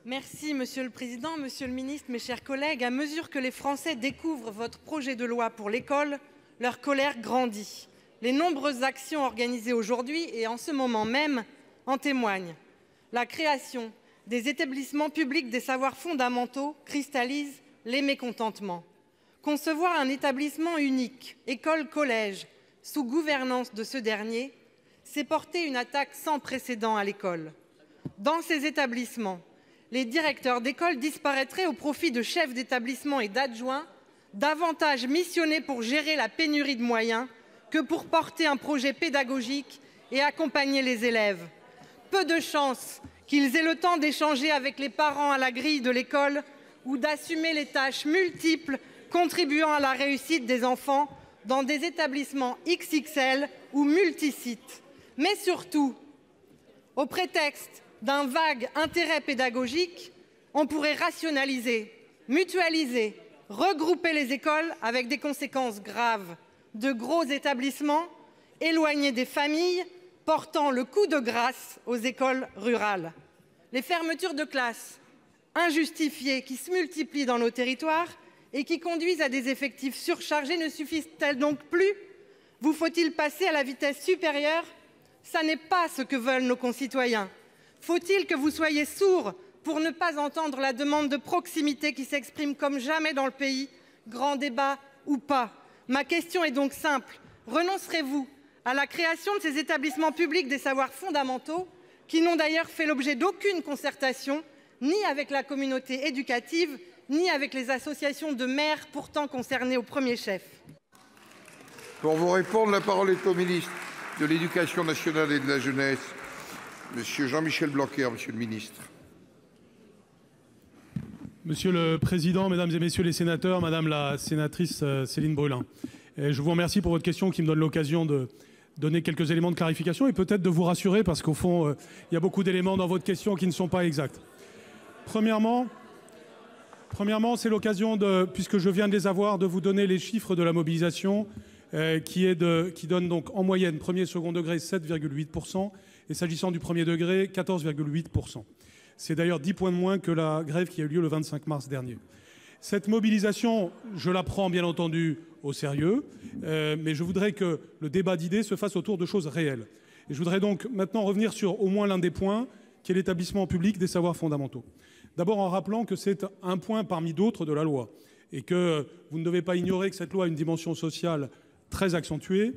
Merci Monsieur le Président, Monsieur le Ministre, mes chers collègues. À mesure que les Français découvrent votre projet de loi pour l'école, leur colère grandit. Les nombreuses actions organisées aujourd'hui et en ce moment même en témoignent. La création des établissements publics des savoirs fondamentaux cristallise les mécontentements. Concevoir un établissement unique, école-collège, sous gouvernance de ce dernier, c'est porter une attaque sans précédent à l'école. Dans ces établissements, les directeurs d'école disparaîtraient au profit de chefs d'établissement et d'adjoints, davantage missionnés pour gérer la pénurie de moyens que pour porter un projet pédagogique et accompagner les élèves. Peu de chance qu'ils aient le temps d'échanger avec les parents à la grille de l'école ou d'assumer les tâches multiples contribuant à la réussite des enfants dans des établissements XXL ou multisites. Mais surtout, au prétexte d'un vague intérêt pédagogique, on pourrait rationaliser, mutualiser, regrouper les écoles avec des conséquences graves. De gros établissements éloignés des familles, portant le coup de grâce aux écoles rurales. Les fermetures de classes injustifiées qui se multiplient dans nos territoires et qui conduisent à des effectifs surchargés ne suffisent-elles donc plus? Vous faut-il passer à la vitesse supérieure? Ça n'est pas ce que veulent nos concitoyens. Faut-il que vous soyez sourds pour ne pas entendre la demande de proximité qui s'exprime comme jamais dans le pays, grand débat ou pas? Ma question est donc simple. Renoncerez-vous à la création de ces établissements publics des savoirs fondamentaux qui n'ont d'ailleurs fait l'objet d'aucune concertation, ni avec la communauté éducative, ni avec les associations de maires pourtant concernées au premier chef? Pour vous répondre, la parole est au ministre de l'Éducation nationale et de la jeunesse, Monsieur Jean-Michel Blanquer, Monsieur le ministre. Monsieur le Président, Mesdames et Messieurs les sénateurs, Madame la sénatrice Céline Brulin, je vous remercie pour votre question qui me donne l'occasion de donner quelques éléments de clarification et peut-être de vous rassurer parce qu'au fond, il y a beaucoup d'éléments dans votre question qui ne sont pas exacts. Premièrement, c'est l'occasion, puisque je viens de les avoir, de vous donner les chiffres de la mobilisation qui donne donc en moyenne premier et second degré 7,8% et s'agissant du premier degré 14,8%. C'est d'ailleurs 10 points de moins que la grève qui a eu lieu le 25 mars dernier. Cette mobilisation, je la prends bien entendu au sérieux, mais je voudrais que le débat d'idées se fasse autour de choses réelles. Et je voudrais donc maintenant revenir sur au moins l'un des points, qui est l'établissement public des savoirs fondamentaux. D'abord en rappelant que c'est un point parmi d'autres de la loi, et que vous ne devez pas ignorer que cette loi a une dimension sociale très accentuée,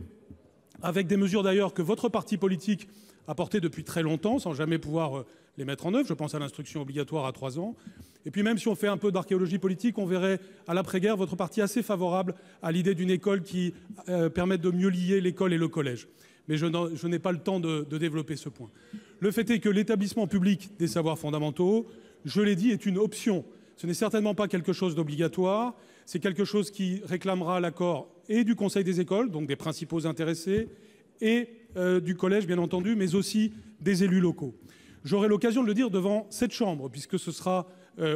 avec des mesures d'ailleurs que votre parti politique a portées depuis très longtemps, sans jamais pouvoir les mettre en œuvre. Je pense à l'instruction obligatoire à 3 ans. Et puis même si on fait un peu d'archéologie politique, on verrait à l'après-guerre votre parti assez favorable à l'idée d'une école qui permette de mieux lier l'école et le collège. Mais je n'ai pas le temps de développer ce point. Le fait est que l'établissement public des savoirs fondamentaux, je l'ai dit, est une option. Ce n'est certainement pas quelque chose d'obligatoire. C'est quelque chose qui réclamera l'accord et du Conseil des écoles, donc des principaux intéressés, et du collège, bien entendu, mais aussi des élus locaux. J'aurai l'occasion de le dire devant cette Chambre, puisque ce sera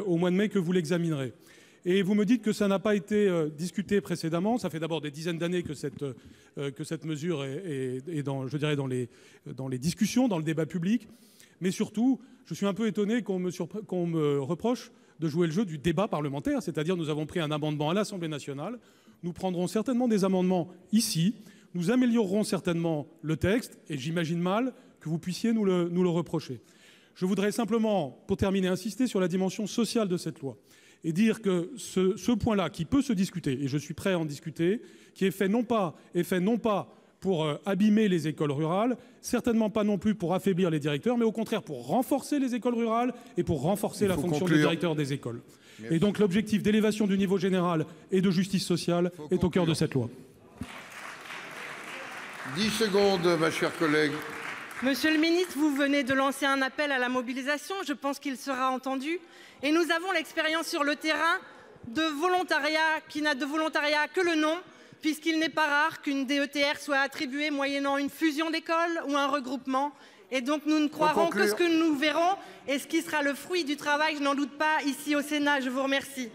au mois de mai que vous l'examinerez. Et vous me dites que ça n'a pas été discuté précédemment. Ça fait d'abord des dizaines d'années que cette mesure est dans, je dirais, dans les discussions, dans le débat public. Mais surtout, je suis un peu étonné qu'on me reproche de jouer le jeu du débat parlementaire, c'est-à-dire nous avons pris un amendement à l'Assemblée nationale, nous prendrons certainement des amendements ici, nous améliorerons certainement le texte, et j'imagine mal que vous puissiez nous le reprocher. Je voudrais simplement, pour terminer, insister sur la dimension sociale de cette loi et dire que ce point-là, qui peut se discuter, et je suis prêt à en discuter, qui est fait non pas pour abîmer les écoles rurales, certainement pas non plus pour affaiblir les directeurs, mais au contraire pour renforcer les écoles rurales et pour renforcer la fonction de directeur des écoles. Merci. Et donc l'objectif d'élévation du niveau général et de justice sociale est au cœur de cette loi. 10 secondes, ma chère collègue. Monsieur le ministre, vous venez de lancer un appel à la mobilisation. Je pense qu'il sera entendu. Et nous avons l'expérience sur le terrain de volontariat qui n'a de volontariat que le nom, puisqu'il n'est pas rare qu'une DETR soit attribuée moyennant une fusion d'écoles ou un regroupement. Et donc nous ne croirons que ce que nous verrons et ce qui sera le fruit du travail, je n'en doute pas, ici au Sénat. Je vous remercie.